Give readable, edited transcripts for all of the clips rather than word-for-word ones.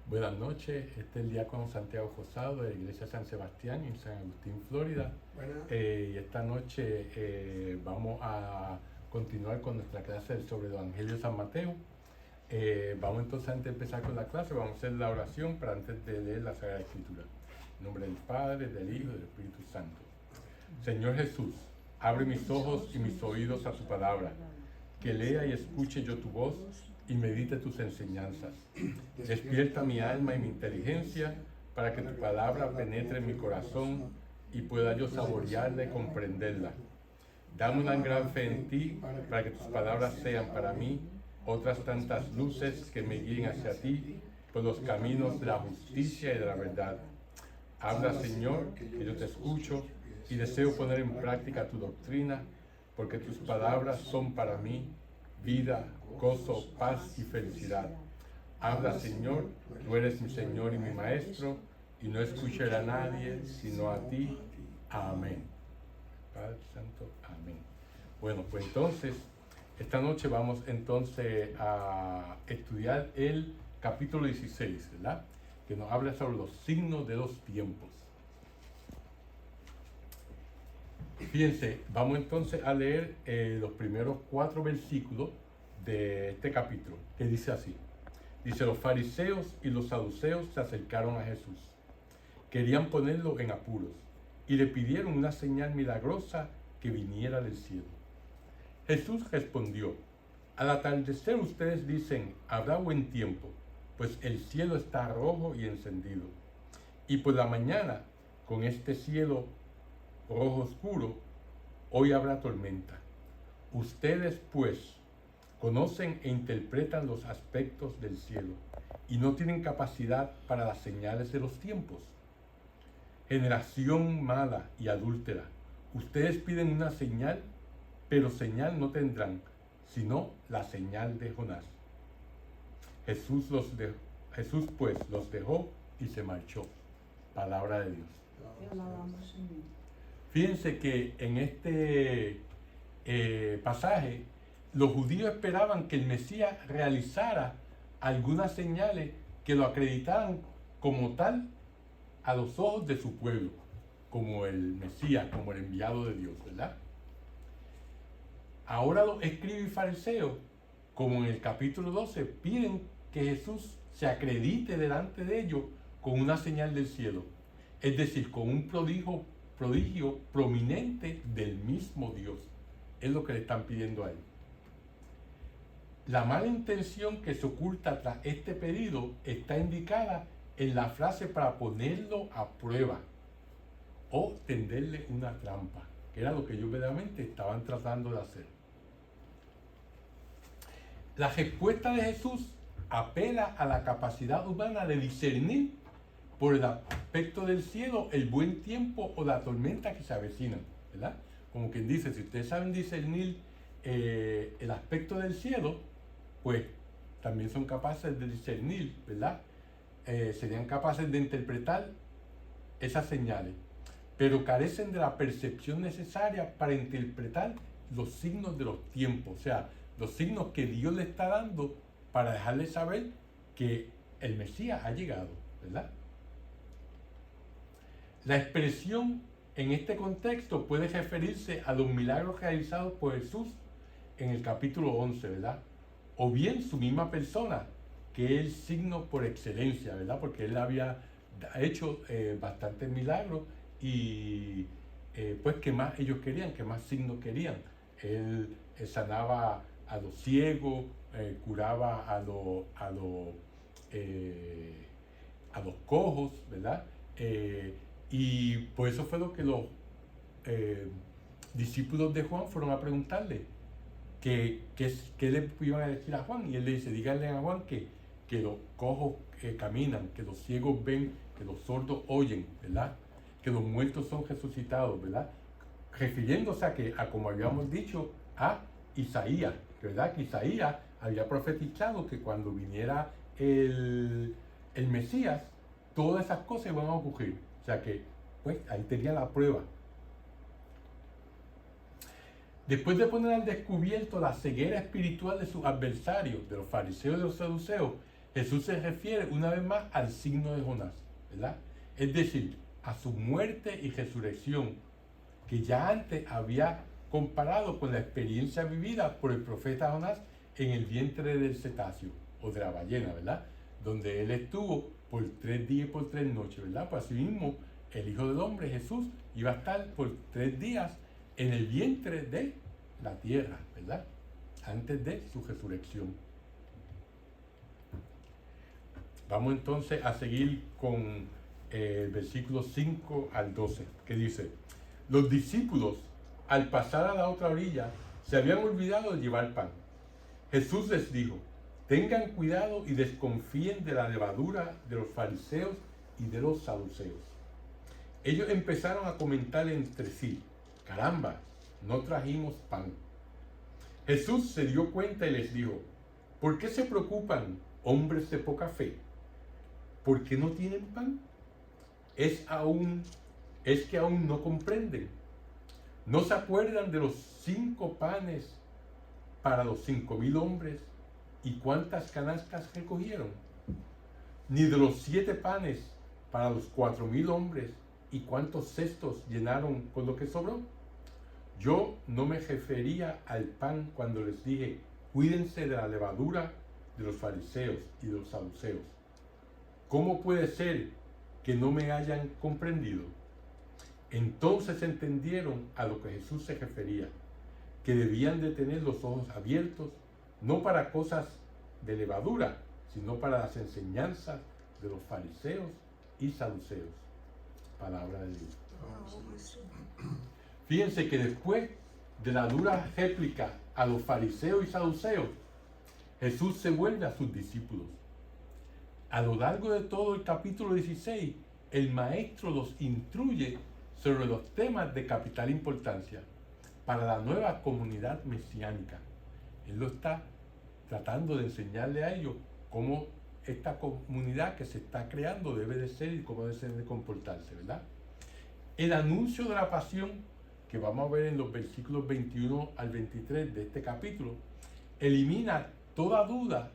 Buenas noches, este es el diácono Santiago Josado de la Iglesia San Sebastián en San Agustín, Florida. Y esta noche vamos a continuar con nuestra clase sobre el Evangelio de San Mateo. Vamos entonces, antes de empezar con la clase, vamos a hacer la oración para antes de leer la Sagrada Escritura. En nombre del Padre, del Hijo y del Espíritu Santo. Señor Jesús, abre mis ojos y mis oídos a tu palabra, que lea y escuche yo tu voz y medite tus enseñanzas. Despierta mi alma y mi inteligencia para que tu palabra penetre en mi corazón y pueda yo saborearla y comprenderla. Dame una gran fe en ti para que tus palabras sean para mí otras tantas luces que me guíen hacia ti por los caminos de la justicia y de la verdad. Habla, Señor, que yo te escucho y deseo poner en práctica tu doctrina, porque tus palabras son para mí vida, gozo, paz y felicidad. Habla, Señor, tú eres mi Señor y mi Maestro, y no escucharé a nadie sino a ti. Amén. Padre Santo, amén. Bueno, pues entonces, esta noche vamos entonces a estudiar el capítulo 16, ¿verdad? Que nos habla sobre los signos de los tiempos. Fíjense, vamos entonces a leer los primeros 4 versículos de este capítulo, que dice así. Dice: los fariseos y los saduceos se acercaron a Jesús. Querían ponerlo en apuros y le pidieron una señal milagrosa que viniera del cielo. Jesús respondió: al atardecer ustedes dicen, habrá buen tiempo, pues el cielo está rojo y encendido. Y por la mañana, con este cielo rojo oscuro, hoy habrá tormenta. Ustedes, pues, conocen e interpretan los aspectos del cielo y no tienen capacidad para las señales de los tiempos. Generación mala y adúltera, ustedes piden una señal, pero señal no tendrán, sino la señal de Jonás. Jesús pues los dejó y se marchó. Palabra de Dios. Fíjense que en este pasaje los judíos esperaban que el Mesías realizara algunas señales que lo acreditaran como tal a los ojos de su pueblo, como el Mesías, como el enviado de Dios, ¿verdad? Ahora los escribas y fariseos, como en el capítulo 12, piden que Jesús se acredite delante de ellos con una señal del cielo, es decir, con un prodigio prominente del mismo Dios. Es lo que le están pidiendo a él. La mala intención que se oculta tras este pedido está indicada en la frase para ponerlo a prueba o tenderle una trampa, que era lo que ellos verdaderamente estaban tratando de hacer. La respuesta de Jesús apela a la capacidad humana de discernir por el aspecto del cielo el buen tiempo o la tormenta que se avecinan, ¿verdad? Como quien dice, si ustedes saben discernir el aspecto del cielo, pues también son capaces de discernir, ¿verdad? Serían capaces de interpretar esas señales, pero carecen de la percepción necesaria para interpretar los signos de los tiempos, o sea, los signos que Dios le está dando para dejarles saber que el Mesías ha llegado, ¿verdad? La expresión en este contexto puede referirse a los milagros realizados por Jesús en el capítulo 11, ¿verdad? O bien su misma persona, que es el signo por excelencia, ¿verdad? Porque él había hecho bastantes milagros y pues que más ellos querían, que más signos querían. Él sanaba a los ciegos, curaba a los cojos, ¿verdad? Y por eso fue lo que los discípulos de Juan fueron a preguntarle qué le iban a decir a Juan, y él le dice: díganle a Juan que los cojos caminan, que los ciegos ven, que los sordos oyen, ¿verdad? Que los muertos son resucitados, ¿verdad? Refiriéndose a como habíamos dicho, a Isaías, ¿verdad? Que Isaías había profetizado que cuando viniera el Mesías, todas esas cosas iban a ocurrir. O sea que, pues, ahí tenía la prueba. Después de poner al descubierto la ceguera espiritual de sus adversarios, de los fariseos y de los saduceos, Jesús se refiere una vez más al signo de Jonás, ¿verdad? Es decir, a su muerte y resurrección, que ya antes había comparado con la experiencia vivida por el profeta Jonás en el vientre del cetáceo o de la ballena, ¿verdad? Donde él estuvo por 3 días y por 3 noches, ¿verdad? Pues así mismo el Hijo del Hombre, Jesús, iba a estar por 3 días en el vientre de la tierra, ¿verdad? Antes de su resurrección. Vamos entonces a seguir con el versículo 5 al 12, que dice: los discípulos, al pasar a la otra orilla, se habían olvidado de llevar pan. Jesús les dijo: tengan cuidado y desconfíen de la levadura de los fariseos y de los saduceos. Ellos empezaron a comentar entre sí: caramba, no trajimos pan. Jesús se dio cuenta y les dijo: ¿por qué se preocupan, hombres de poca fe? ¿Por qué no tienen pan? Es que aún no comprenden. ¿No se acuerdan de los 5 panes para los 5,000 hombres y cuántas canastas recogieron? Ni de los 7 panes para los 4,000 hombres y cuántos cestos llenaron con lo que sobró. Yo no me refería al pan cuando les dije: cuídense de la levadura de los fariseos y de los saduceos. ¿Cómo puede ser que no me hayan comprendido? Entonces entendieron a lo que Jesús se refería, que debían de tener los ojos abiertos, no para cosas de levadura, sino para las enseñanzas de los fariseos y saduceos. Palabra de Dios. Fíjense que después de la dura réplica a los fariseos y saduceos, Jesús se vuelve a sus discípulos. A lo largo de todo el capítulo 16, el maestro los instruye sobre los temas de capital importancia para la nueva comunidad mesiánica. Él lo está tratando de enseñarle a ellos cómo esta comunidad que se está creando debe de ser y cómo debe de comportarse, ¿verdad? El anuncio de la pasión, que vamos a ver en los versículos 21 al 23 de este capítulo, elimina toda duda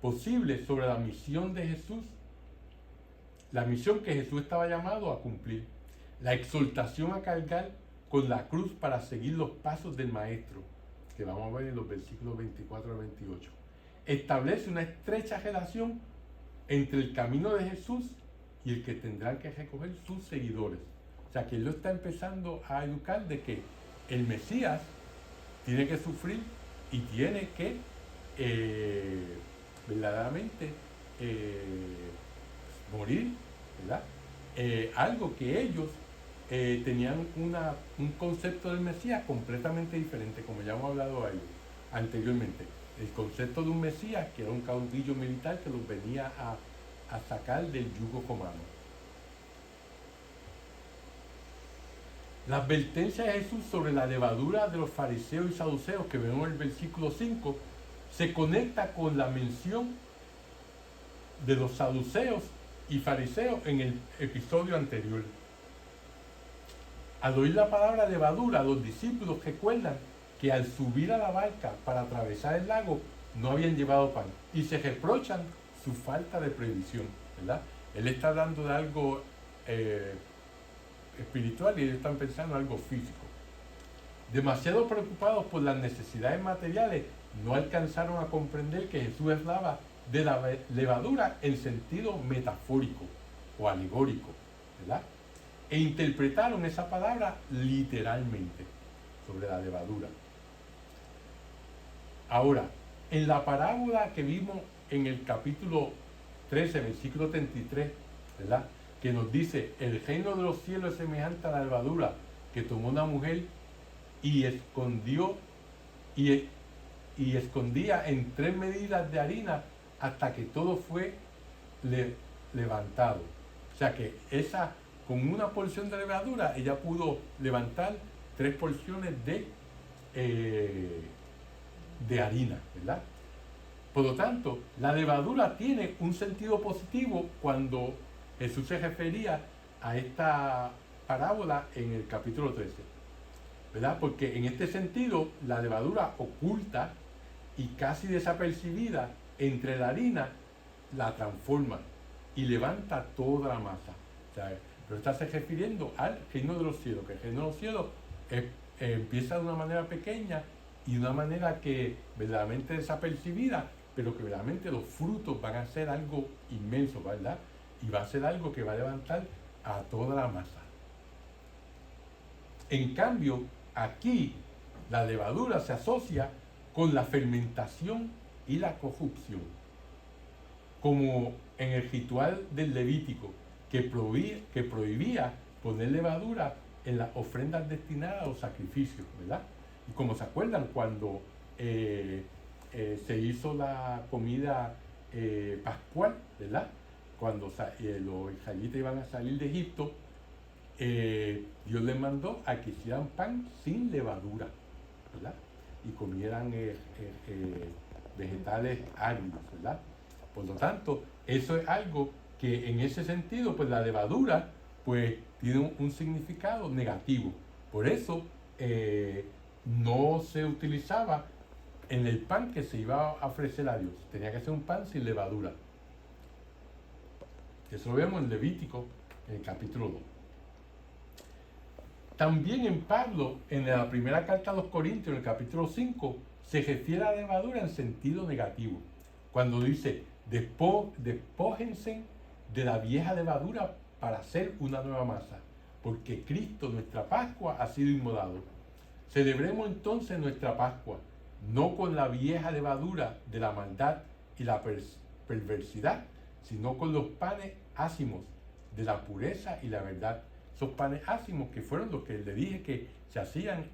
posible sobre la misión de Jesús, la misión que Jesús estaba llamado a cumplir, la exhortación a cargar con la cruz para seguir los pasos del Maestro, que vamos a ver en los versículos 24 al 28. Establece una estrecha relación entre el camino de Jesús y el que tendrán que recoger sus seguidores. O sea que Él lo está empezando a educar de que el Mesías tiene que sufrir y tiene que verdaderamente morir, ¿verdad? Algo que ellos tenían un concepto del Mesías completamente diferente, como ya hemos hablado anteriormente. El concepto de un Mesías que era un caudillo militar que los venía a sacar del yugo romano. La advertencia de Jesús sobre la levadura de los fariseos y saduceos que vemos en el versículo 5 se conecta con la mención de los saduceos y fariseos en el episodio anterior. Al oír la palabra levadura, los discípulos recuerdan que al subir a la barca para atravesar el lago no habían llevado pan y se reprochan su falta de previsión, ¿verdad? Él está hablando de algo espiritual y ellos están pensando en algo físico. Demasiado preocupados por las necesidades materiales, no alcanzaron a comprender que Jesús hablaba de la levadura en sentido metafórico o alegórico, ¿verdad? E interpretaron esa palabra literalmente sobre la levadura. Ahora, en la parábola que vimos en el capítulo 13, versículo 33, ¿verdad?, que nos dice: el reino de los cielos es semejante a la levadura que tomó una mujer y escondía en 3 medidas de harina hasta que todo fue levantado. O sea que con una porción de levadura ella pudo levantar 3 porciones de harina, ¿verdad? Por lo tanto, la levadura tiene un sentido positivo cuando Jesús se refería a esta parábola en el capítulo 13, ¿verdad? Porque en este sentido, la levadura oculta y casi desapercibida entre la harina la transforma y levanta toda la masa. O sea, pero está se refiriendo al reino de los cielos, que el reino de los cielos empieza de una manera pequeña y de una manera que verdaderamente desapercibida, pero que verdaderamente los frutos van a ser algo inmenso, ¿verdad? Y va a ser algo que va a levantar a toda la masa. En cambio, aquí la levadura se asocia con la fermentación y la corrupción, como en el ritual del Levítico, que prohibía poner levadura en las ofrendas destinadas a los sacrificios, ¿verdad? Y como se acuerdan, cuando se hizo la comida pascual, ¿verdad? Cuando los israelitas iban a salir de Egipto, Dios les mandó a que hicieran pan sin levadura, ¿verdad? Y comieran vegetales áridos, ¿verdad? Por lo tanto, eso es algo que en ese sentido, pues la levadura, pues tiene un significado negativo. Por eso no se utilizaba en el pan que se iba a ofrecer a Dios. Tenía que ser un pan sin levadura. Eso lo vemos en Levítico, en el capítulo 2. También en Pablo, en la primera carta a los Corintios, en el capítulo 5, se refiere a la levadura en sentido negativo. Cuando dice, despójense de la vieja levadura para hacer una nueva masa, porque Cristo, nuestra Pascua, ha sido inmolado. Celebremos entonces nuestra Pascua, no con la vieja levadura de la maldad y la perversidad, sino con los panes ácimos de la pureza y la verdad. Esos panes ácimos que fueron los que le dije que se hacían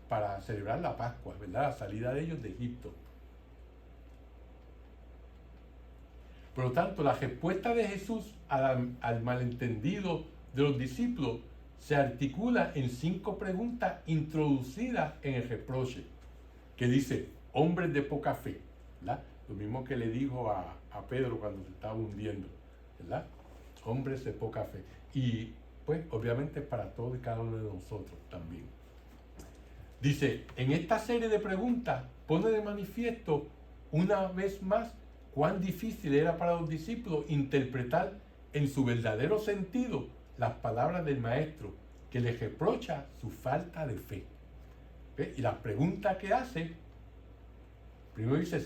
para celebrar la Pascua, ¿verdad? La salida de ellos de Egipto. Por lo tanto, la respuesta de Jesús al malentendido de los discípulos se articula en 5 preguntas introducidas en el reproche, que dice, hombres de poca fe, ¿verdad? Lo mismo que le dijo a Pedro cuando se estaba hundiendo, ¿verdad? Hombres de poca fe. Y pues obviamente para todos y cada uno de nosotros también. Dice, en esta serie de preguntas pone de manifiesto una vez más cuán difícil era para los discípulos interpretar en su verdadero sentido las palabras del Maestro, que les reprocha su falta de fe. ¿Ve? Y la pregunta que hace, primero dice,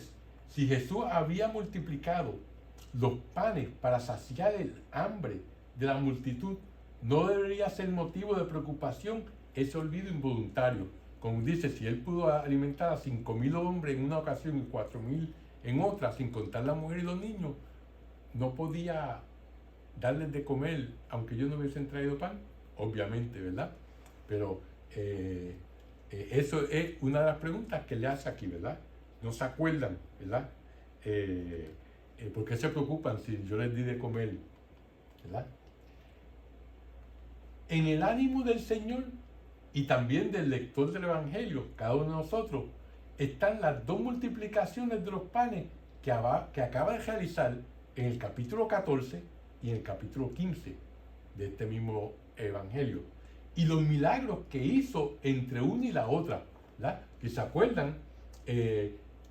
si Jesús había multiplicado los panes para saciar el hambre de la multitud, no debería ser motivo de preocupación ese olvido involuntario. Como dice, si él pudo alimentar a 5,000 hombres en una ocasión y 4,000 en otra, sin contar la mujer y los niños, no podía darles de comer, aunque ellos no hubiesen traído pan, obviamente, ¿verdad? Pero eso es una de las preguntas que le hace aquí, ¿verdad? No se acuerdan, ¿verdad? ¿Por qué se preocupan si yo les di de comer, ¿verdad? En el ánimo del Señor y también del lector del Evangelio, cada uno de nosotros, están las 2 multiplicaciones de los panes que acaba de realizar en el capítulo 14 y en el capítulo 15 de este mismo Evangelio. Y los milagros que hizo entre una y la otra, ¿verdad? Que se acuerdan,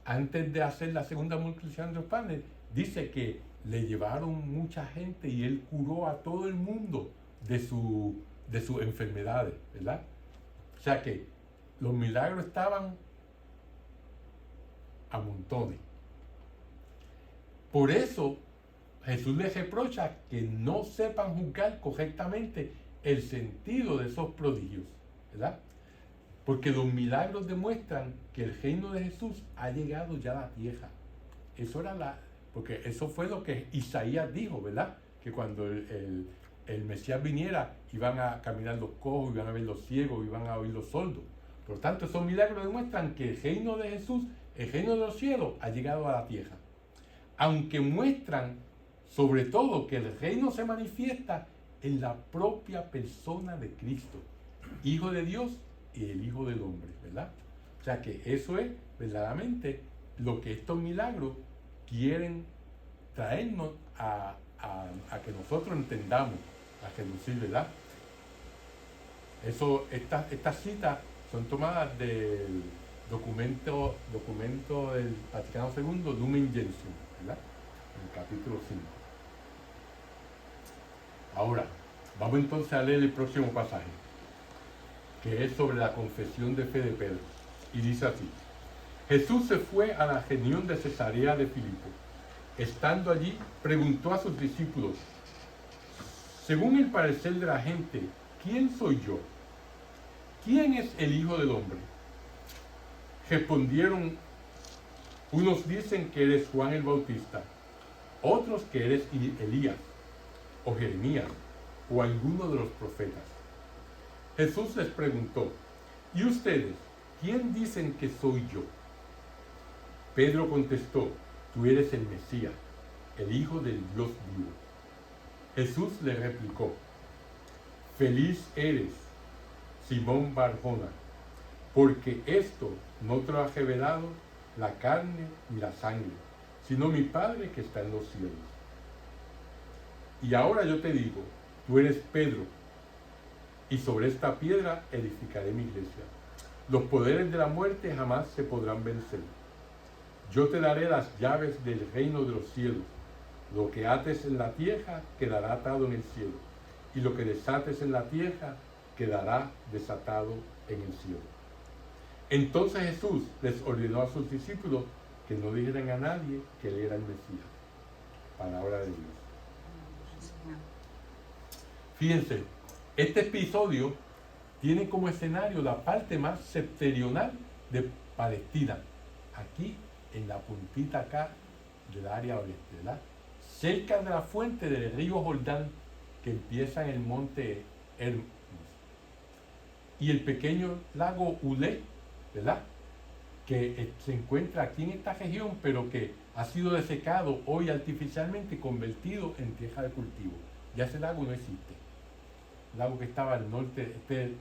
antes de hacer la segunda multiplicación de los panes, dice que le llevaron mucha gente y él curó a todo el mundo de sus enfermedades, ¿verdad? O sea que los milagros estaban a montones. Por eso Jesús les reprocha que no sepan juzgar correctamente el sentido de esos prodigios, ¿verdad? Porque los milagros demuestran que el reino de Jesús ha llegado ya a la tierra. Porque eso fue lo que Isaías dijo, ¿verdad? Que cuando el Mesías viniera, iban a caminar los cojos, iban a ver los ciegos, iban a oír los sordos. Por lo tanto, esos milagros demuestran que el reino de Jesús, el reino de los cielos, ha llegado a la tierra. Aunque muestran, sobre todo, que el reino se manifiesta en la propia persona de Cristo, Hijo de Dios y el Hijo del Hombre, ¿verdad? O sea que eso es verdaderamente lo que estos milagros quieren traernos a que nosotros entendamos, a reducir, ¿verdad? Estas citas son tomadas del documento del Vaticano II, Lumen Gentium, ¿verdad? en el capítulo 5. Ahora, vamos entonces a leer el próximo pasaje, que es sobre la confesión de fe de Pedro. Y dice así: Jesús se fue a la región de Cesarea de Filipo. Estando allí, preguntó a sus discípulos: según el parecer de la gente, ¿quién soy yo? ¿Quién es el Hijo del Hombre? Respondieron: unos dicen que eres Juan el Bautista, otros que eres Elías, o Jeremías, o alguno de los profetas. Jesús les preguntó: ¿y ustedes, quién dicen que soy yo? Pedro contestó: tú eres el Mesías, el Hijo del Dios vivo. Jesús le replicó: feliz eres, Simón Bar-Jona, porque esto no te lo ha revelado la carne ni la sangre, sino mi Padre que está en los cielos. Y ahora yo te digo, tú eres Pedro, y sobre esta piedra edificaré mi iglesia. Los poderes de la muerte jamás se podrán vencer. Yo te daré las llaves del reino de los cielos. Lo que ates en la tierra quedará atado en el cielo, y lo que desates en la tierra quedará desatado en el cielo. Entonces Jesús les ordenó a sus discípulos que no dijeran a nadie que él era el Mesías. Palabra de Dios. Fíjense, este episodio tiene como escenario la parte más septentrional de Palestina, aquí en la puntita acá del área oeste, ¿verdad? Cerca de la fuente del río Jordán, que empieza en el monte Hermos, y el pequeño lago Ulé, ¿verdad?, que se encuentra aquí en esta región, pero que ha sido desecado hoy artificialmente y convertido en tierra de cultivo. Ya ese lago no existe. El lago que estaba al norte, el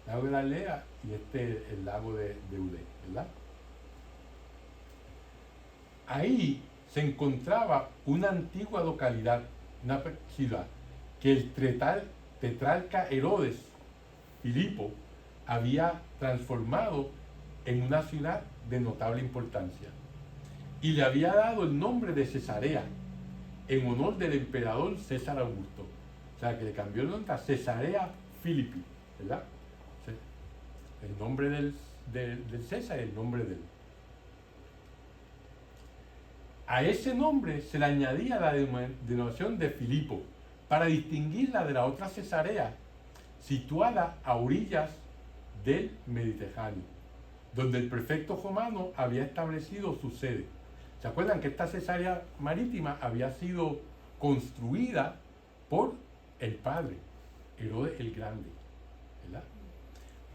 lago de la Aldea, y el lago de Ulé, ¿verdad? Ahí se encontraba una antigua localidad, una ciudad, que el tetrarca Herodes Filipo había transformado en una ciudad de notable importancia, y le había dado el nombre de Cesarea en honor del emperador César Augusto. O sea, que le cambió el nombre a Cesarea Philippi, ¿verdad? El nombre del César y el nombre de él. A ese nombre se le añadía la denominación de Filipo para distinguirla de la otra Cesarea, situada a orillas del Mediterráneo, donde el prefecto romano había establecido su sede. ¿Se acuerdan que esta Cesarea marítima había sido construida por el padre, Herodes el Grande, ¿verdad?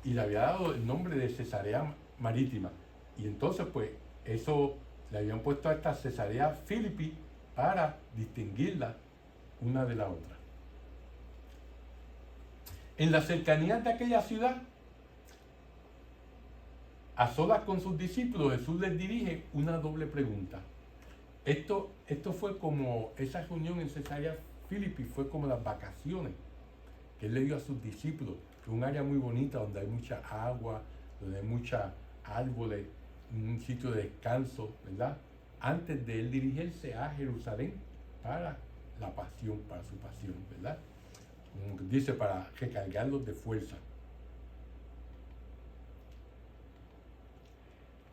Y le había dado el nombre de Cesarea marítima. Y entonces, pues, eso le habían puesto a esta Cesarea Philippi para distinguirla una de la otra. En las cercanías de aquella ciudad, a solas con sus discípulos, Jesús les dirige una doble pregunta. Esto fue como, esa reunión en Cesarea Philippi fue como las vacaciones que él le dio a sus discípulos, que es un área muy bonita donde hay mucha agua, donde hay muchos árboles, un sitio de descanso, ¿verdad? Antes de él dirigirse a Jerusalén para la pasión, para su pasión, ¿verdad? Como dice, para recargarlos de fuerza.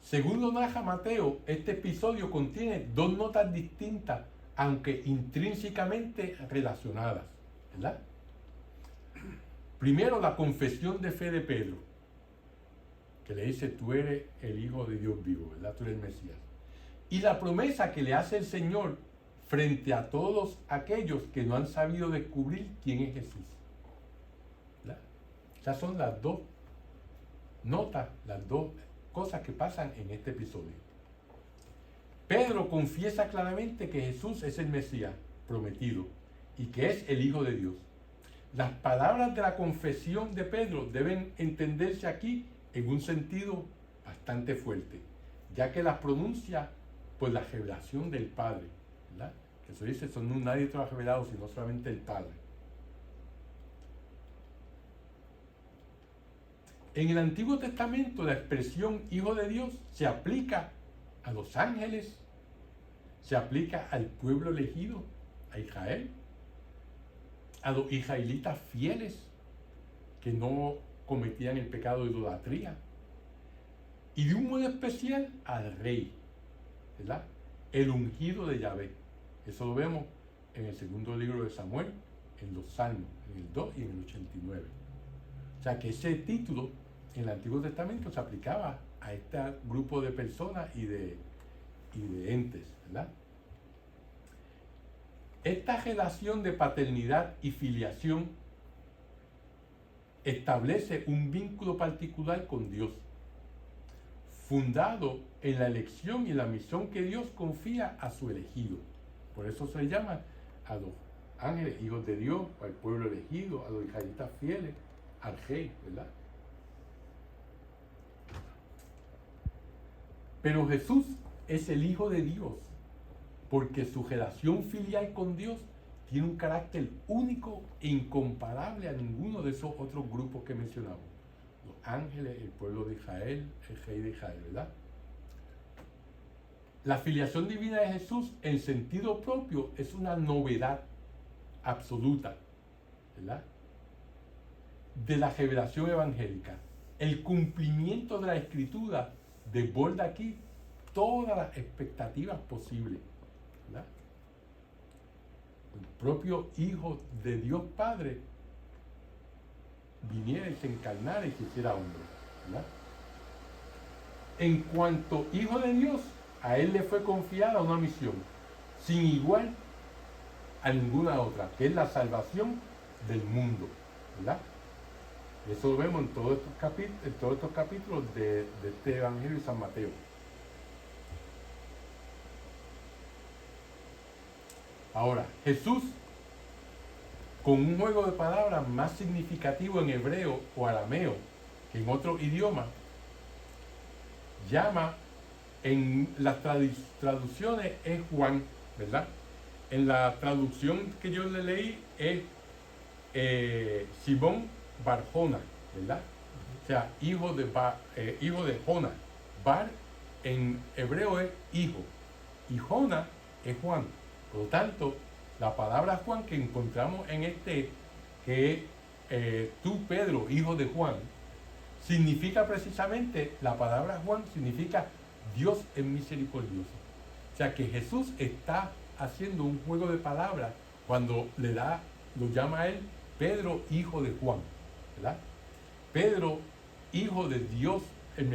Según lo narra Mateo, este episodio contiene dos notas distintas, aunque intrínsecamente relacionadas, ¿verdad? Primero, la confesión de fe de Pedro, que le dice: tú eres el Hijo de Dios vivo, ¿verdad? Tú eres el Mesías. Y la promesa que le hace el Señor frente a todos aquellos que no han sabido descubrir quién es Jesús, ¿verdad? Esas son las dos notas, las dos cosas que pasan en este episodio. Pedro confiesa claramente que Jesús es el Mesías prometido y que es el Hijo de Dios. Las palabras de la confesión de Pedro deben entenderse aquí en un sentido bastante fuerte, ya que las pronuncia por la revelación del Padre, ¿verdad? Que eso dice: nadie te lo ha revelado sino solamente el Padre. En el Antiguo Testamento, la expresión Hijo de Dios se aplica a los ángeles, se aplica al pueblo elegido, a Israel, a los israelitas fieles que no cometían el pecado de idolatría, y de un modo especial al rey, ¿verdad? El ungido de Yahvé. Eso lo vemos en el segundo libro de Samuel, en los Salmos, en el 2 y en el 89. O sea que ese título en el Antiguo Testamento se aplicaba a este grupo de personas y de entes, ¿verdad? Esta relación de paternidad y filiación establece un vínculo particular con Dios, fundado en la elección y la misión que Dios confía a su elegido. Por eso se llama a los ángeles, hijos de Dios, al pueblo elegido, a los israelitas fieles, al rey, ¿verdad? Pero Jesús es el Hijo de Dios, porque su relación filial con Dios tiene un carácter único e incomparable a ninguno de esos otros grupos que mencionamos. Los ángeles, el pueblo de Israel, el rey de Israel, ¿verdad? La filiación divina de Jesús en sentido propio es una novedad absoluta, ¿verdad?, de la revelación evangélica. El cumplimiento de la Escritura desborda aquí todas las expectativas posibles, ¿verdad? El propio Hijo de Dios Padre viniera y se encarnara y se hiciera hombre, ¿verdad? En cuanto Hijo de Dios, a Él le fue confiada una misión sin igual a ninguna otra, que es la salvación del mundo, ¿verdad? Y eso lo vemos en todos estos capítulos de este Evangelio de San Mateo. Ahora, Jesús, con un juego de palabras más significativo en hebreo o arameo que en otro idioma, llama en las traducciones es Juan, ¿verdad? En la traducción que yo le leí es Simón Bar-Jona, ¿verdad? O sea, hijo de Jona. Bar en hebreo es hijo y Jona es Juan. Por lo tanto, la palabra Juan que encontramos en este, que tú, Pedro, hijo de Juan, significa precisamente, la palabra Juan significa Dios es misericordioso. O sea que Jesús está haciendo un juego de palabras cuando lo llama a él Pedro, hijo de Juan, ¿verdad? Pedro, hijo de Dios el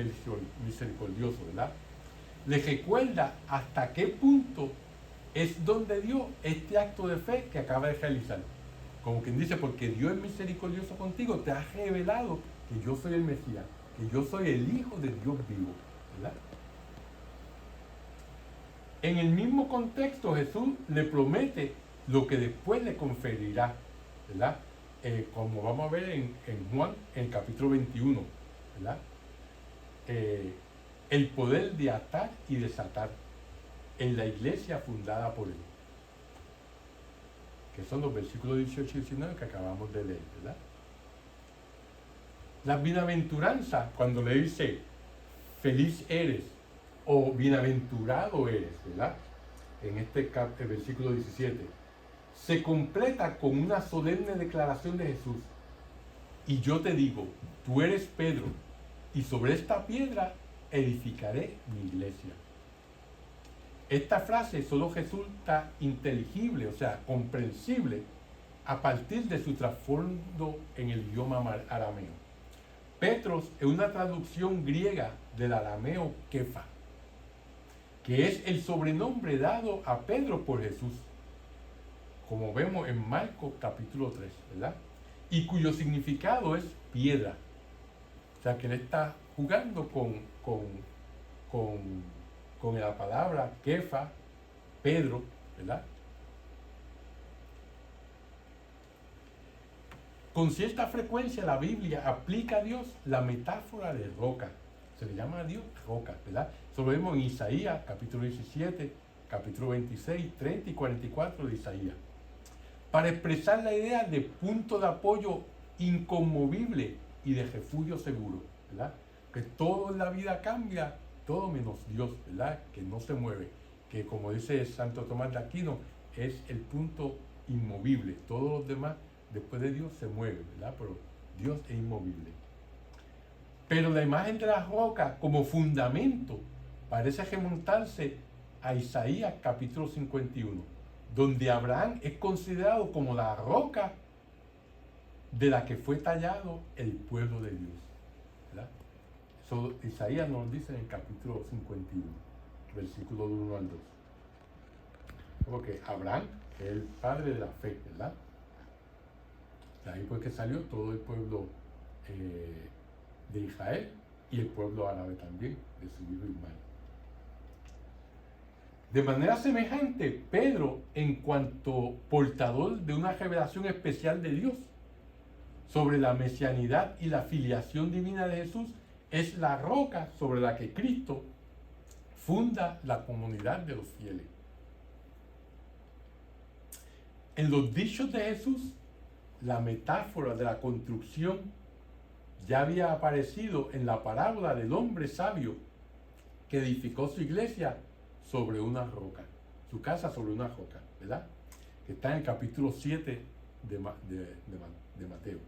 misericordioso, ¿verdad? Le recuerda hasta qué punto es donde dio este acto de fe que acaba de realizar. Como quien dice, porque Dios es misericordioso contigo, te ha revelado que yo soy el Mesías, que yo soy el Hijo de Dios vivo, ¿verdad? En el mismo contexto, Jesús le promete lo que después le conferirá, ¿verdad? Como vamos a ver en Juan, en el capítulo 21, ¿verdad? El poder de atar y desatar en la iglesia fundada por él, que son los versículos 18 y 19 que acabamos de leer, ¿verdad? La bienaventuranza, cuando le dice feliz eres o bienaventurado eres, ¿verdad? En este versículo 17, se completa con una solemne declaración de Jesús. Y yo te digo, tú eres Pedro, y sobre esta piedra edificaré mi iglesia. Esta frase solo resulta inteligible, o sea, comprensible, a partir de su trasfondo en el idioma arameo. Petros es una traducción griega del arameo Kefa, que es el sobrenombre dado a Pedro por Jesús, como vemos en Marcos capítulo 3, ¿verdad? Y cuyo significado es piedra. O sea, que él está jugando con la palabra Kefa, Pedro, ¿verdad? Con cierta frecuencia la Biblia aplica a Dios la metáfora de roca. Se le llama a Dios roca, ¿verdad? Eso lo vemos en Isaías, capítulo 17, capítulo 26, 30 y 44 de Isaías. Para expresar la idea de punto de apoyo inconmovible y de refugio seguro, ¿verdad? Que todo en la vida cambia, todo menos Dios, ¿verdad? Que no se mueve. que como dice Santo Tomás de Aquino, es el punto inmovible. Todos los demás, después de Dios, se mueven, ¿verdad? Pero Dios es inmovible. Pero la imagen de la roca como fundamento parece remontarse a Isaías capítulo 51, donde Abraham es considerado como la roca de la que fue tallado el pueblo de Dios, ¿verdad? Eso Isaías nos dice en el capítulo 51, versículo 1 al 2. Porque Abraham es el padre de la fe, ¿verdad? De ahí fue que salió todo el pueblo de Israel y el pueblo árabe también, de su hijo Ismael. De manera semejante, Pedro, en cuanto portador de una revelación especial de Dios sobre la mesianidad y la filiación divina de Jesús, es la roca sobre la que Cristo funda la comunidad de los fieles. En los dichos de Jesús, la metáfora de la construcción ya había aparecido en la parábola del hombre sabio que edificó su iglesia sobre una roca, su casa sobre una roca, ¿verdad? Que está en el capítulo 7 de Mateo.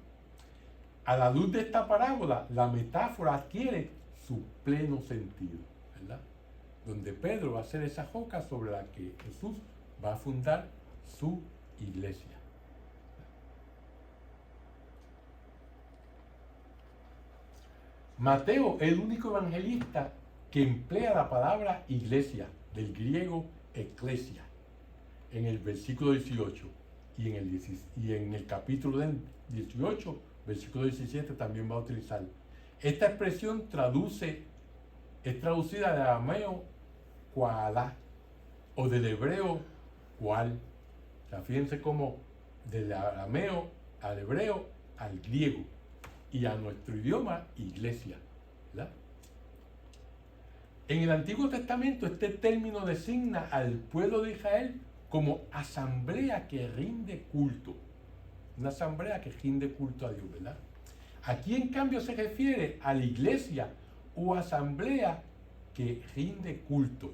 A la luz de esta parábola, la metáfora adquiere su pleno sentido, ¿verdad? Donde Pedro va a ser esa roca sobre la que Jesús va a fundar su iglesia. Mateo es el único evangelista que emplea la palabra iglesia, del griego eclesia, en el versículo 18 y en el capítulo 18, versículo 17 también va a utilizar. Esta expresión es traducida del arameo kualá o del hebreo kual. O sea, fíjense cómo del arameo al hebreo al griego y a nuestro idioma iglesia, ¿verdad? En el Antiguo Testamento este término designa al pueblo de Israel como asamblea que rinde culto. Una asamblea que rinde culto a Dios, ¿verdad? Aquí en cambio se refiere a la iglesia o asamblea que rinde culto,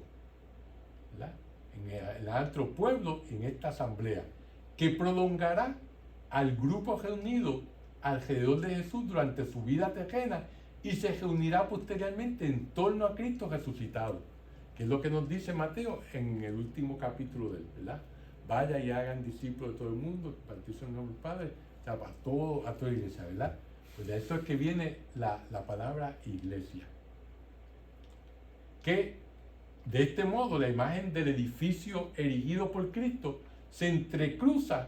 ¿verdad? En el otro pueblo, en esta asamblea, que prolongará al grupo reunido alrededor de Jesús durante su vida terrena y se reunirá posteriormente en torno a Cristo resucitado, que es lo que nos dice Mateo en el último capítulo de él, ¿verdad? Vaya y hagan discípulos de todo el mundo, bautizo en el nombre del Padre, o sea, a toda iglesia, ¿verdad? Pues de esto es que viene la palabra iglesia. Que de este modo la imagen del edificio erigido por Cristo se entrecruza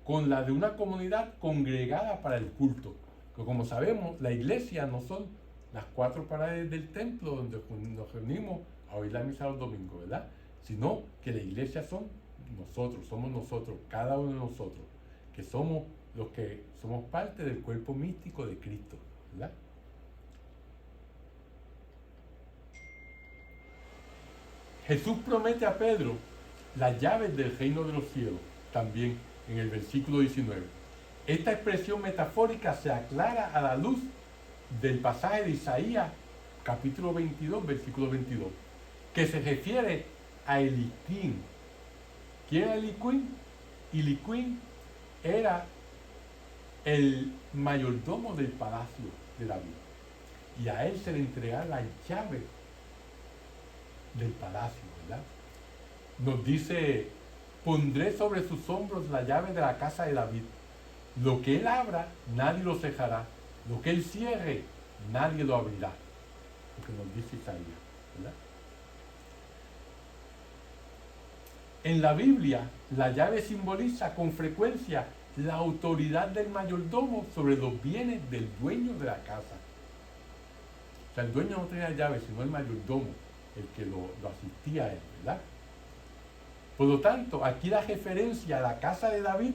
con la de una comunidad congregada para el culto. Que como sabemos, la iglesia no son las 4 paredes del templo donde nos reunimos a oír la misa los domingos, ¿verdad? Sino que la iglesia somos nosotros, cada uno de nosotros, que somos los que somos parte del cuerpo místico de Cristo, ¿verdad? Jesús promete a Pedro las llaves del reino de los cielos, también en el versículo 19. Esta expresión metafórica se aclara a la luz del pasaje de Isaías, capítulo 22, versículo 22, que se refiere a Eliquín. ¿Quién era Eliquín? Eliquín era el mayordomo del palacio de David, y a él se le entregaron las llaves del palacio, ¿verdad? Nos dice: pondré sobre sus hombros la llave de la casa de David. Lo que él abra, nadie lo cejará. Lo que él cierre, nadie lo abrirá. Lo que nos dice Isaías, ¿verdad? En la Biblia, la llave simboliza con frecuencia la autoridad del mayordomo sobre los bienes del dueño de la casa. O sea, el dueño no tenía llave, sino el mayordomo, el que lo asistía a él, ¿verdad? Por lo tanto, aquí la referencia a la casa de David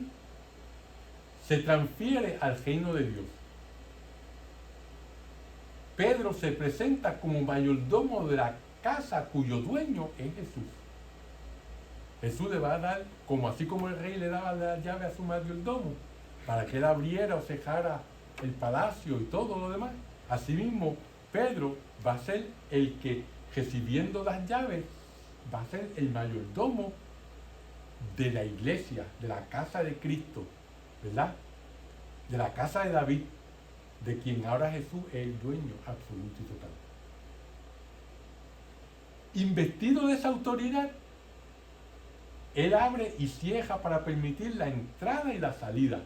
se transfiere al reino de Dios. Pedro se presenta como mayordomo de la casa cuyo dueño es Jesús. Jesús le va a dar, así como el rey le daba la llave a su mayordomo, para que él abriera o cejara el palacio y todo lo demás. Asimismo, Pedro va a ser el que, recibiendo las llaves, va a ser el mayordomo de la iglesia, de la casa de Cristo, ¿verdad? De la casa de David, de quien ahora Jesús es el dueño absoluto y total. Investido de esa autoridad, él abre y cierra para permitir la entrada y la salida.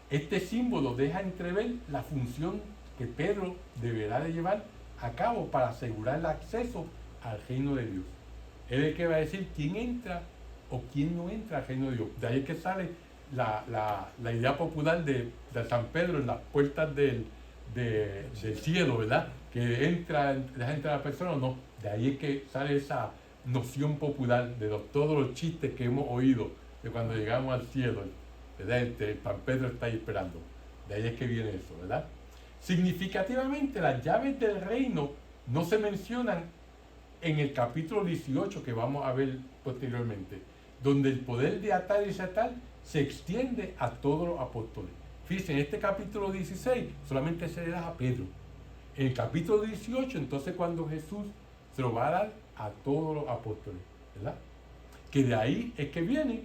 Este símbolo deja entrever la función que Pedro deberá de llevar a cabo para asegurar el acceso al reino de Dios. Él es el que va a decir quién entra o quién no entra al reino de Dios. De ahí es que sale la idea popular de San Pedro en las puertas del cielo, ¿verdad? Que deja entrar a la persona o no. De ahí es que sale esa noción popular de todos los chistes que hemos oído de cuando llegamos al cielo, ¿verdad? San Pedro está ahí esperando. De ahí es que viene eso, ¿verdad? Significativamente, las llaves del reino no se mencionan en el capítulo 18 que vamos a ver posteriormente, donde el poder de atar y desatar se extiende a todos los apóstoles. Fíjense, en este capítulo 16 solamente se le da a Pedro. En el capítulo 18, entonces, cuando Jesús se lo va a dar a todos los apóstoles, ¿verdad? Que de ahí es que viene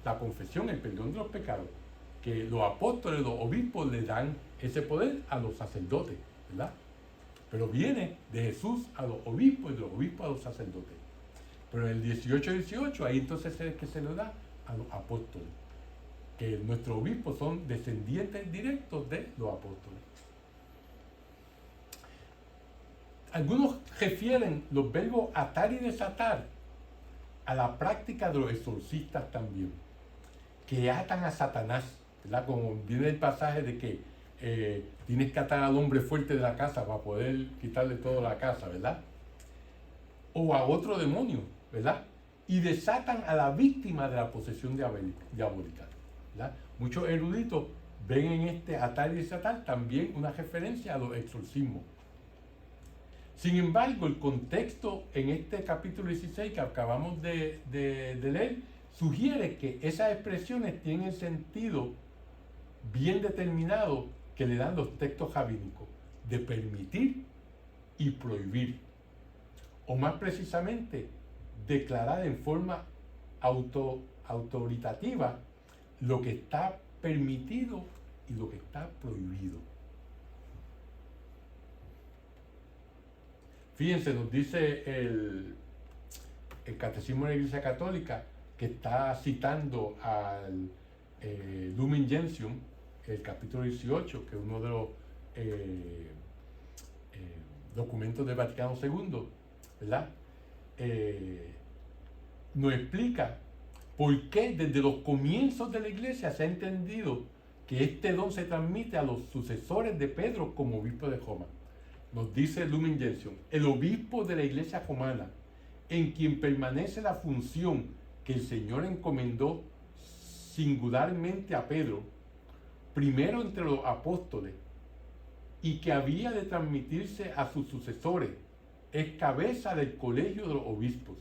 la confesión, el perdón de los pecados, que los apóstoles, los obispos le dan ese poder a los sacerdotes, ¿verdad? Pero viene de Jesús a los obispos y de los obispos a los sacerdotes. Pero en el 18-18, ahí entonces es que se lo da a los apóstoles, que nuestros obispos son descendientes directos de los apóstoles. Algunos refieren los verbos atar y desatar a la práctica de los exorcistas también, que atan a Satanás, ¿verdad? Como viene el pasaje de que tienes que atar al hombre fuerte de la casa para poder quitarle toda la casa, ¿verdad? O a otro demonio, ¿verdad? Y desatan a la víctima de la posesión diabólica, ¿verdad? Muchos eruditos ven en este atar y desatar también una referencia a los exorcismos. Sin embargo, el contexto en este capítulo 16 que acabamos de leer sugiere que esas expresiones tienen el sentido bien determinado que le dan los textos rabínicos de permitir y prohibir, o más precisamente declarar en forma autoritativa lo que está permitido y lo que está prohibido. Fíjense, nos dice el Catecismo de la Iglesia Católica, que está citando al Lumen Gentium, el capítulo 18, que es uno de los documentos del Vaticano II, ¿verdad? Nos explica por qué desde los comienzos de la Iglesia se ha entendido que este don se transmite a los sucesores de Pedro como obispo de Roma. Nos dice Lumen Gentium, el obispo de la Iglesia romana, en quien permanece la función que el Señor encomendó singularmente a Pedro, primero entre los apóstoles, y que había de transmitirse a sus sucesores, es cabeza del colegio de los obispos,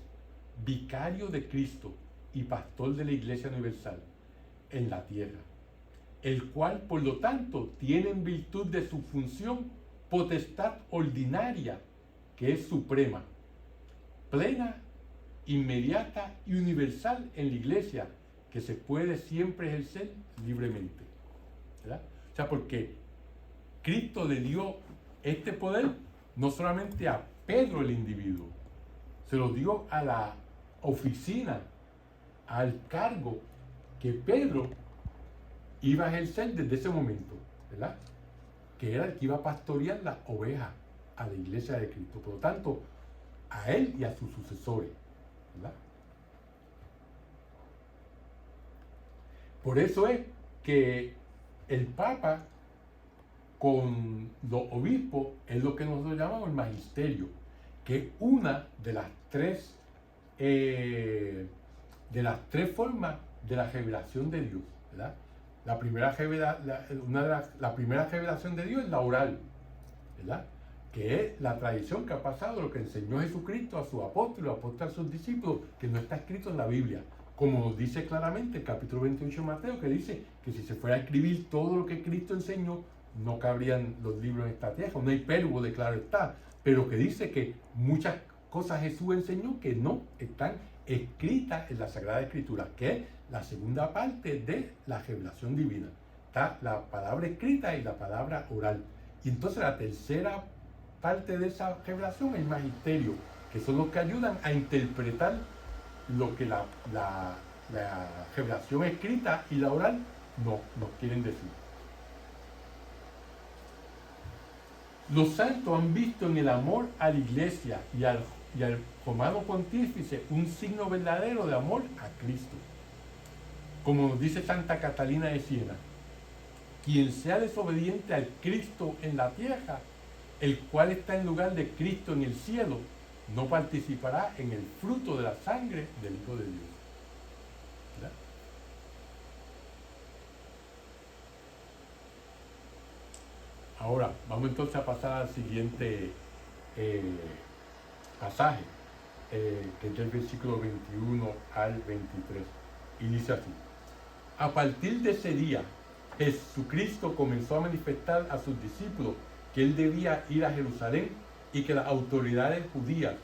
vicario de Cristo y pastor de la Iglesia Universal en la tierra, el cual, por lo tanto, tiene en virtud de su función potestad ordinaria, que es suprema, plena, inmediata y universal en la Iglesia, que se puede siempre ejercer libremente, ¿verdad? O sea, porque Cristo le dio este poder no solamente a Pedro el individuo, se lo dio a la oficina, al cargo que Pedro iba a ejercer desde ese momento, ¿verdad? Que era el que iba a pastorear las ovejas a la iglesia de Cristo. Por lo tanto, a él y a sus sucesores, ¿verdad? Por eso es que el Papa con los obispos es lo que nosotros llamamos el magisterio, que es una de las tres formas de la revelación de Dios, ¿verdad? La primera revelación de Dios es la oral, ¿verdad? Que es la tradición que ha pasado, lo que enseñó Jesucristo a sus apóstoles, a sus discípulos, que no está escrito en la Biblia. Como dice claramente el capítulo 28 de Mateo, que dice que si se fuera a escribir todo lo que Cristo enseñó, no cabrían los libros en esta tierra. Una hipérbole, claro está, pero que dice que muchas cosas Jesús enseñó que no están escritas en la Sagrada Escritura, que es la segunda parte de la revelación divina. Está la palabra escrita y la palabra oral. Y entonces la tercera parte de esa revelación es el magisterio, que son los que ayudan a interpretar lo que la revelación escrita y la oral nos quieren decir. Los santos han visto en el amor a la Iglesia y al romano pontífice un signo verdadero de amor a Cristo. Como nos dice Santa Catalina de Siena, quien sea desobediente al Cristo en la tierra, el cual está en lugar de Cristo en el cielo, no participará en el fruto de la sangre del Hijo de Dios. ¿Verdad? Ahora, vamos entonces a pasar al siguiente pasaje, que es del versículo 21 al 23. Y dice así: a partir de ese día, Jesucristo comenzó a manifestar a sus discípulos que él debía ir a Jerusalén y que las autoridades judías,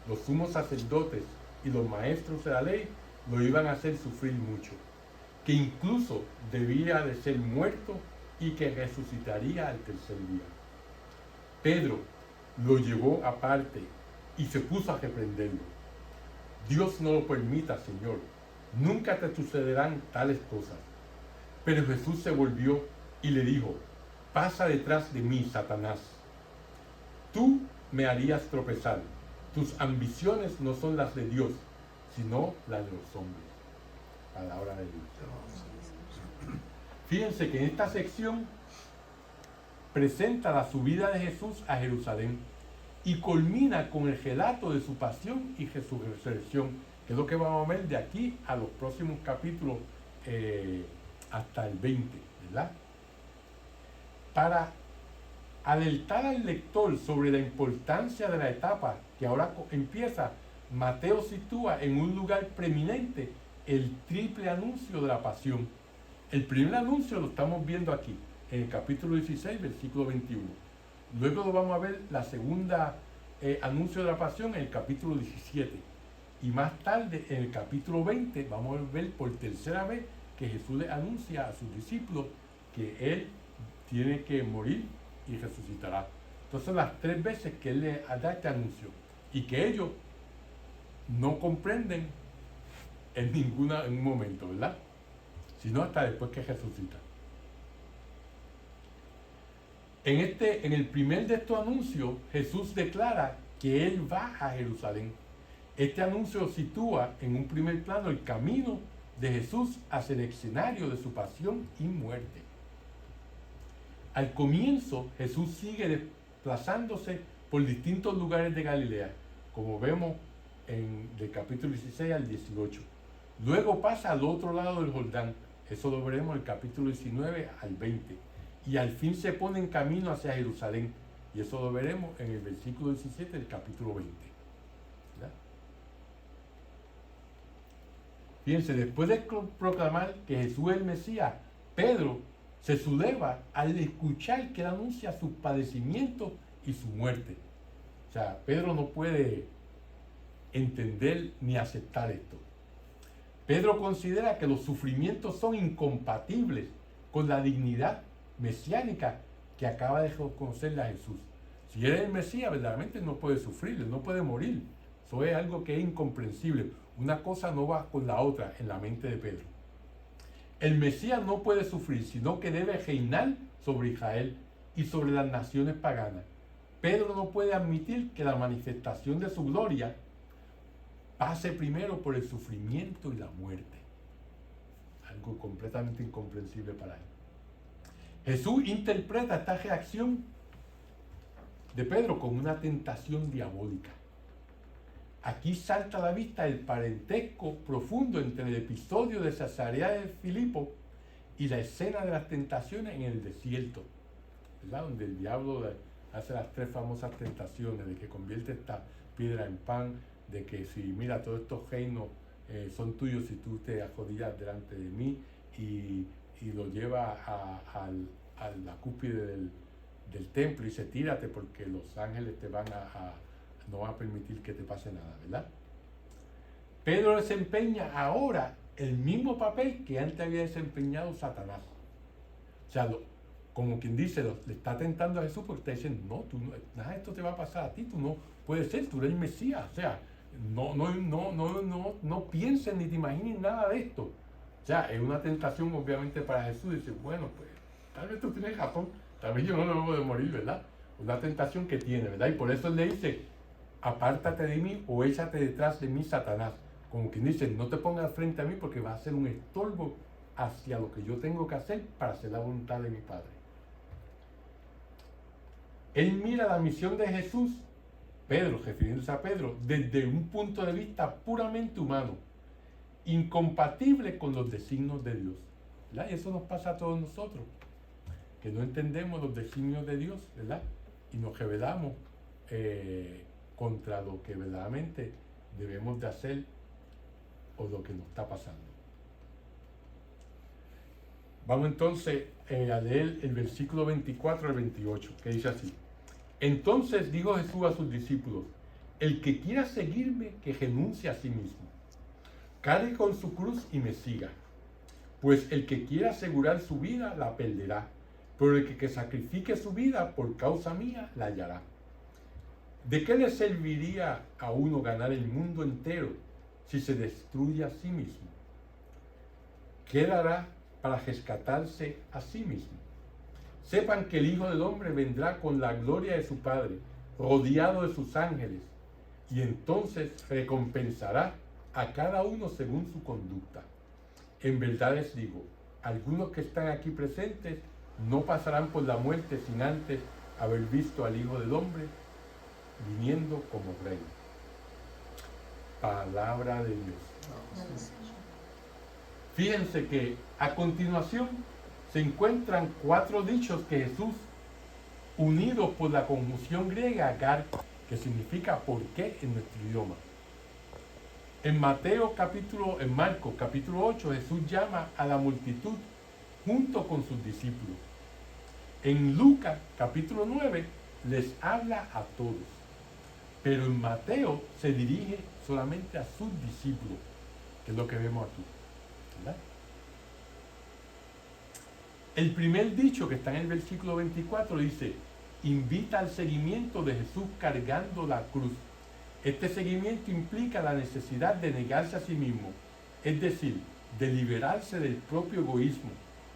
los sumos sacerdotes y los maestros de la ley lo iban a hacer sufrir mucho, que incluso debía de ser muerto y que resucitaría al tercer día. Pedro lo llevó aparte y se puso a reprenderlo. Dios no lo permita, Señor, nunca te sucederán tales cosas. Pero Jesús se volvió y le dijo: pasa detrás de mí, Satanás. Tú me harías tropezar. Tus ambiciones no son las de Dios, sino las de los hombres. Palabra de Dios. Fíjense que en esta sección presenta la subida de Jesús a Jerusalén y culmina con el relato de su pasión y resurrección, que es lo que vamos a ver de aquí a los próximos capítulos hasta el 20, ¿verdad? Para alertar al lector sobre la importancia de la etapa que ahora empieza, Mateo sitúa en un lugar preeminente el triple anuncio de la pasión. El primer anuncio lo estamos viendo aquí, en el capítulo 16, versículo 21. Luego lo vamos a ver la segunda anuncio de la pasión en el capítulo 17. Y más tarde, en el capítulo 20, vamos a ver por tercera vez que Jesús le anuncia a sus discípulos que Él tiene que morir y resucitará. Entonces, las tres veces que Él le da este anuncio y que ellos no comprenden en un momento, ¿verdad? Sino hasta después que resucita. En el primer de estos anuncios, Jesús declara que Él va a Jerusalén. Este anuncio sitúa en un primer plano el camino de Jesús hacia el escenario de su pasión y muerte. Al comienzo, Jesús sigue desplazándose por distintos lugares de Galilea, como vemos del capítulo 16 al 18. Luego pasa al otro lado del Jordán, eso lo veremos en el capítulo 19 al 20. Y al fin se pone en camino hacia Jerusalén, y eso lo veremos en el versículo 17 del capítulo 20. ¿Verdad? Fíjense, después de proclamar que Jesús es el Mesías, Pedro se subleva al escuchar que él anuncia sus padecimientos y su muerte. O sea, Pedro no puede entender ni aceptar esto. Pedro considera que los sufrimientos son incompatibles con la dignidad mesiánica que acaba de reconocerle a Jesús. Si él es el Mesías, verdaderamente no puede sufrir, no puede morir. Eso es algo que es incomprensible. Una cosa no va con la otra en la mente de Pedro. El Mesías no puede sufrir, sino que debe reinar sobre Israel y sobre las naciones paganas. Pedro no puede admitir que la manifestación de su gloria pase primero por el sufrimiento y la muerte. Algo completamente incomprensible para él. Jesús interpreta esta reacción de Pedro como una tentación diabólica. Aquí salta a la vista el parentesco profundo entre el episodio de Cesarea de Filipo y la escena de las tentaciones en el desierto, ¿verdad? Donde el diablo hace las tres famosas tentaciones de que convierte esta piedra en pan, de que si mira todos estos reinos son tuyos si tú te arrodillas delante de mí, y lo lleva a la cúspide del templo y dice, tírate porque los ángeles te van no van a permitir que te pase nada, ¿verdad? Pedro desempeña ahora el mismo papel que antes había desempeñado Satanás. O sea, como quien dice, le está tentando a Jesús porque está diciendo, no, nada de esto te va a pasar a ti, tú no puedes ser, tú eres el Mesías. O sea, no pienses ni te imagines nada de esto. O sea, es una tentación obviamente para Jesús. Dice, bueno, pues tal vez tú tienes razón, tal vez yo no debo de morir, ¿verdad? Una tentación que tiene, ¿verdad? Y por eso le dice, apártate de mí o échate detrás de mí, Satanás. Como quien dice, no te pongas frente a mí porque va a ser un estorbo hacia lo que yo tengo que hacer para hacer la voluntad de mi Padre. Él mira la misión de Jesús, Pedro, refiriéndose a Pedro, desde un punto de vista puramente humano, incompatible con los designios de Dios, ¿verdad? Y eso nos pasa a todos nosotros, que no entendemos los designios de Dios, ¿verdad? Y nos rebelamos contra lo que verdaderamente debemos de hacer o lo que nos está pasando. Vamos entonces a leer el versículo 24 al 28, que dice así. Entonces dijo Jesús a sus discípulos, el que quiera seguirme, que renuncie a sí mismo, cargue con su cruz y me siga. Pues el que quiera asegurar su vida, la perderá, pero el que sacrifique su vida por causa mía, la hallará. ¿De qué le serviría a uno ganar el mundo entero si se destruye a sí mismo? ¿Qué dará para rescatarse a sí mismo? Sepan que el Hijo del Hombre vendrá con la gloria de su Padre, rodeado de sus ángeles, y entonces recompensará a cada uno según su conducta. En verdad les digo, algunos que están aquí presentes no pasarán por la muerte sin antes haber visto al Hijo del Hombre viniendo como Rey. Palabra de Dios. Fíjense que a continuación se encuentran 4 dichos que Jesús, unidos por la conjunción griega gar, que significa por qué en nuestro idioma. En Marcos capítulo 8, Jesús llama a la multitud junto con sus discípulos. En Lucas capítulo 9 les habla a todos, pero en Mateo se dirige solamente a sus discípulos, que es lo que vemos aquí, ¿verdad? El primer dicho que está en el versículo 24 dice, invita al seguimiento de Jesús cargando la cruz. Este seguimiento implica la necesidad de negarse a sí mismo, es decir, de liberarse del propio egoísmo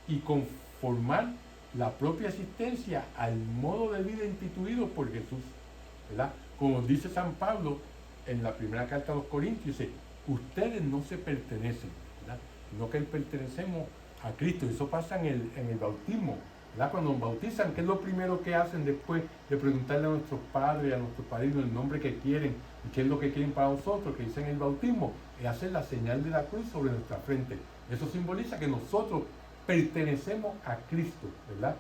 y conformar la propia existencia al modo de vida instituido por Jesús, ¿verdad? Como dice San Pablo en la primera carta a los Corintios, dice, ustedes no se pertenecen, ¿verdad? Sino que pertenecemos a Cristo. Eso pasa en el bautismo, ¿verdad? Cuando nos bautizan, ¿qué es lo primero que hacen después de preguntarle a nuestros padres, a nuestros padrinos el nombre que quieren y qué es lo que quieren para nosotros? Que dicen el bautismo, es hacer la señal de la cruz sobre nuestra frente. Eso simboliza que nosotros pertenecemos a Cristo, ¿verdad?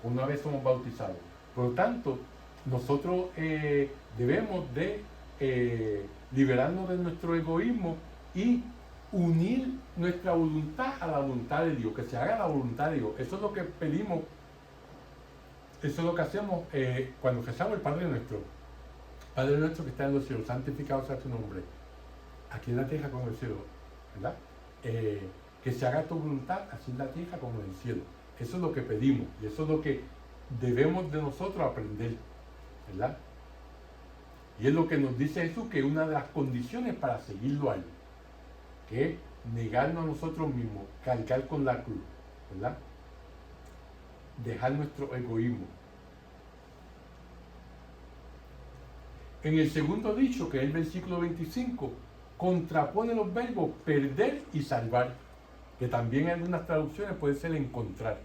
Una vez somos bautizados. Por lo tanto, nosotros debemos de liberarnos de nuestro egoísmo y unir nuestra voluntad a la voluntad de Dios, que se haga la voluntad de Dios. Eso es lo que pedimos, eso es lo que hacemos cuando rezamos el Padre Nuestro. Padre nuestro que está en los cielos, santificado sea tu nombre, aquí en la tierra como en el cielo, ¿verdad? Que se haga tu voluntad, así en la tierra como en el cielo. Eso es lo que pedimos y eso es lo que debemos de nosotros aprender, ¿verdad? Y es lo que nos dice Jesús, que es una de las condiciones para seguirlo a Él, que es negarnos a nosotros mismos, cargar con la cruz, ¿verdad? Dejar nuestro egoísmo. En el segundo dicho, que es el versículo 25, contrapone los verbos perder y salvar, que también en algunas traducciones puede ser encontrar.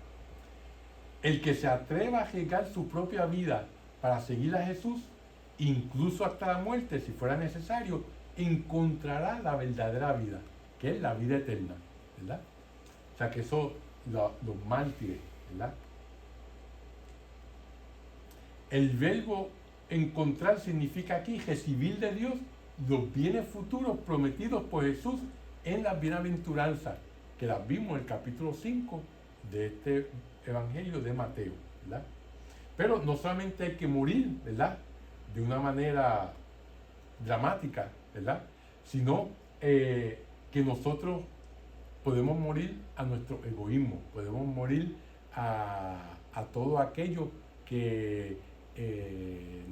El que se atreva a arriesgar su propia vida para seguir a Jesús, incluso hasta la muerte, si fuera necesario, encontrará la verdadera vida, que es la vida eterna, ¿verdad? O sea que eso, los mártires, ¿verdad? El verbo encontrar significa aquí recibir de Dios los bienes futuros prometidos por Jesús en las bienaventuranzas, que las vimos en el capítulo 5 de este Evangelio de Mateo, ¿verdad? Pero no solamente hay que morir, ¿verdad?, de una manera dramática, ¿verdad?, sino que nosotros podemos morir a nuestro egoísmo, podemos morir a todo aquello que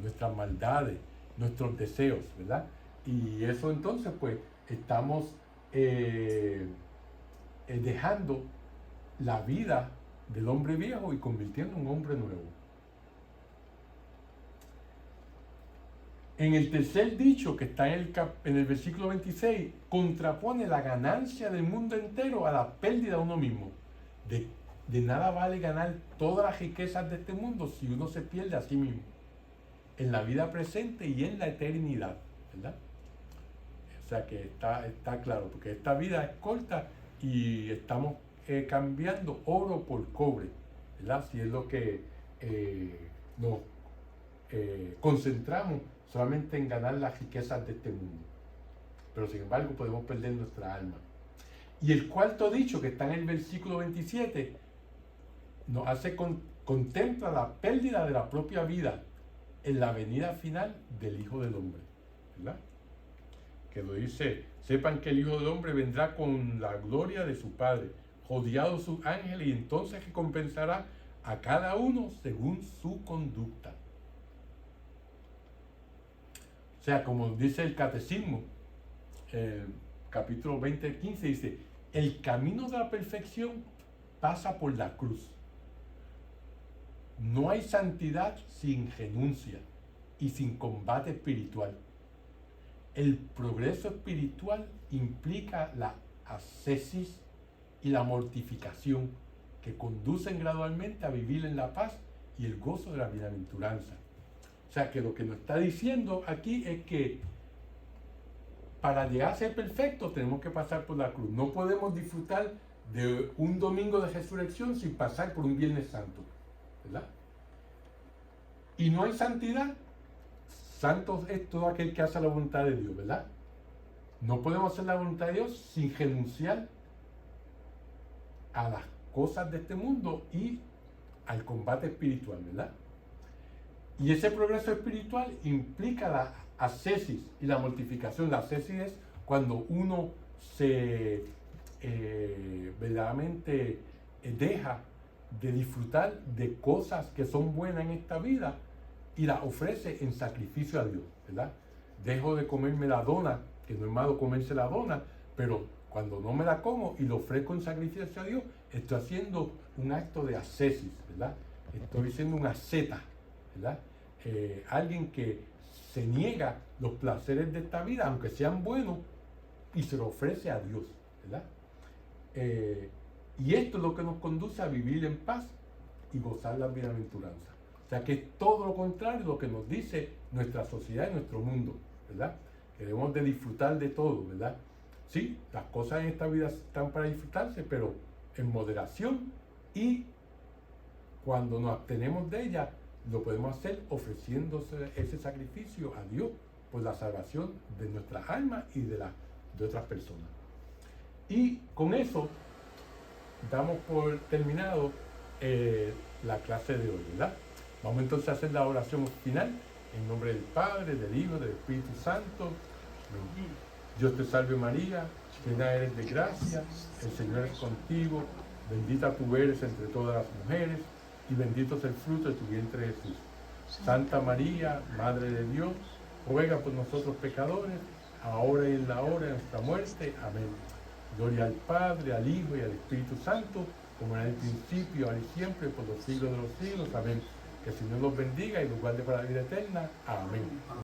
nuestras maldades, nuestros deseos, ¿verdad? Y eso entonces pues estamos dejando la vida del hombre viejo y convirtiendo en un hombre nuevo. En el tercer dicho, que está en el versículo 26, contrapone la ganancia del mundo entero a la pérdida de uno mismo. De nada vale ganar todas las riquezas de este mundo si uno se pierde a sí mismo, en la vida presente y en la eternidad, ¿verdad? O sea que está claro, porque esta vida es corta y estamos cambiando oro por cobre, ¿verdad? Si es lo que nos concentramos solamente en ganar las riquezas de este mundo. Pero sin embargo podemos perder nuestra alma. Y el cuarto dicho, que está en el versículo 27, nos hace contempla la pérdida de la propia vida en la venida final del Hijo del Hombre, ¿verdad? Que lo dice: sepan que el Hijo del Hombre vendrá con la gloria de su Padre, rodeado de sus ángeles, y entonces recompensará a cada uno según su conducta. O sea, como dice el Catecismo, capítulo 20-15, dice: el camino de la perfección pasa por la cruz. No hay santidad sin renuncia y sin combate espiritual. El progreso espiritual implica la ascesis y la mortificación, que conducen gradualmente a vivir en la paz y el gozo de la bienaventuranza. O sea que lo que nos está diciendo aquí es que para llegar a ser perfectos tenemos que pasar por la cruz. No podemos disfrutar de un domingo de resurrección sin pasar por un Viernes Santo, ¿verdad? Y no hay santidad. Santo es todo aquel que hace la voluntad de Dios, ¿verdad? No podemos hacer la voluntad de Dios sin renunciar a las cosas de este mundo y al combate espiritual, ¿verdad? Y ese progreso espiritual implica la ascesis y la mortificación. La ascesis es cuando uno se verdaderamente deja de disfrutar de cosas que son buenas en esta vida y las ofrece en sacrificio a Dios, ¿verdad? Dejo de comerme la dona, que no es malo comerse la dona, pero cuando no me la como y lo ofrezco en sacrificio a Dios, estoy haciendo un acto de ascesis, ¿verdad? Estoy siendo un asceta, ¿verdad? Alguien que se niega los placeres de esta vida, aunque sean buenos, y se lo ofrece a Dios, ¿verdad? Y esto es lo que nos conduce a vivir en paz y gozar las bienaventuranzas. O sea que es todo lo contrario de lo que nos dice nuestra sociedad y nuestro mundo, ¿verdad? Que debemos de disfrutar de todo, ¿verdad? Sí, las cosas en esta vida están para disfrutarse, pero en moderación, y cuando nos abstenemos de ellas, lo podemos hacer ofreciéndose ese sacrificio a Dios por la salvación de nuestras almas y de otras personas. Y con eso damos por terminado la clase de hoy, ¿verdad? Vamos entonces a hacer la oración final en nombre del Padre, del Hijo, del Espíritu Santo. Dios te salve María, llena eres de gracia, el Señor es contigo, bendita tú eres entre todas las mujeres, y bendito es el fruto de tu vientre Jesús. Santa María, Madre de Dios, ruega por nosotros pecadores, ahora y en la hora de nuestra muerte. Amén. Gloria al Padre, al Hijo y al Espíritu Santo, como era en el principio, ahora y siempre, por los siglos de los siglos. Amén. Que el Señor los bendiga y los guarde para la vida eterna. Amén.